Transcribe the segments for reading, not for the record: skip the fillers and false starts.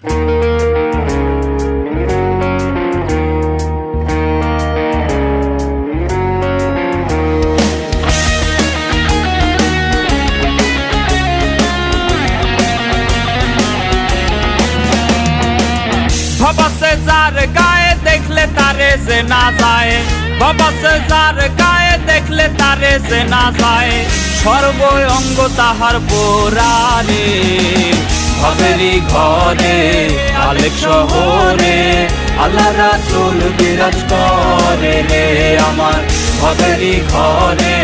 বাবা সে যার গায়ে দেখলে তারে যে না যায়, বাবা সে যার গায়ে দেখলে তারে যে না যায়, সর্ব অঙ্গ তাহার পোড়ারে। ভবেরই ঘরে আলেক শহরে আল্লাহ রাসূল বিরাজ করে রে আমার। ভবেরই ঘরে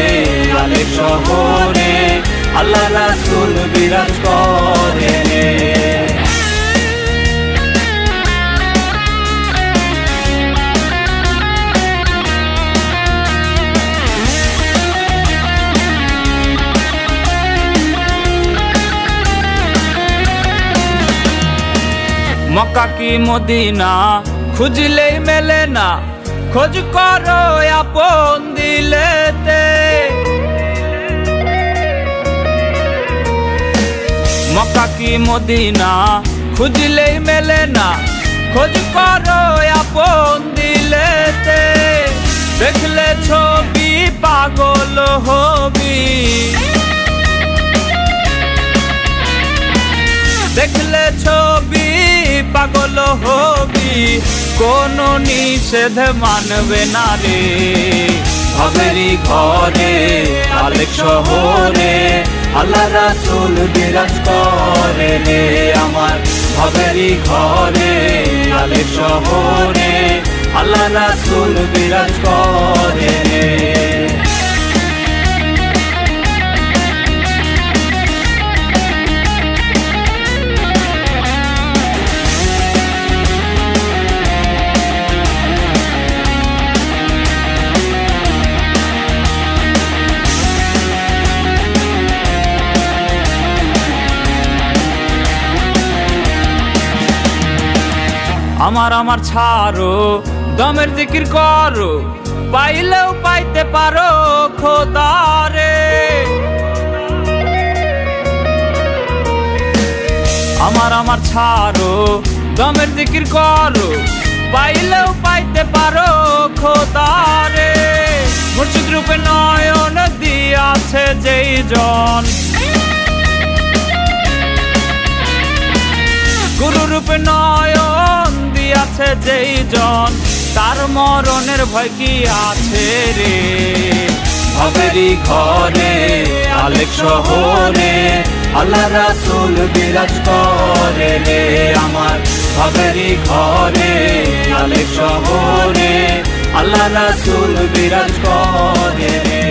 আলেক শহরে আল্লাহ রাসূল বিরাজ করে রে। মক্কা কি মদিনা খুঁজলেই মেলে না, খোঁজ করো আপন দিলেতে। মক্কা কি মদিনা খুঁজলেই মেলে না, খোঁজ করো আপন দিলেতে। দেখলে ছবি পাগল হবি, দেখলে ছবি পাগল হবি, কোনো নিষেধ মানবে না রে। ভবেরই ঘরে আলেক শহরে আল্লাহ রাসূল বিরাজ করে রে আমার। ভবেরই ঘরে আলেক শহরে আল্লাহ রাসূল বিরাজ করে রে। আমার আমার ছাড়ো দমের জিকির করো, পাইলেও পাইতে পারো খোদারে। আমার আমার ছাড়ো দমের জিকির করো, পাইলেও পাইতে পারো খোদারে। মুর্শিদ রূপে নয়ন দিয়াছে যেই জন, গুরু রূপে নয়ন দিয়াছে যেই জন, তার মরণের ভয় কি আছে রে। ভবেরই ঘরে আলেক শহরে আল্লাহ রাসূল বিরাজ করে রে আমার। ভবেরই ঘরে আলেক শহরে আল্লাহ রাসূল বিরাজ করে রে।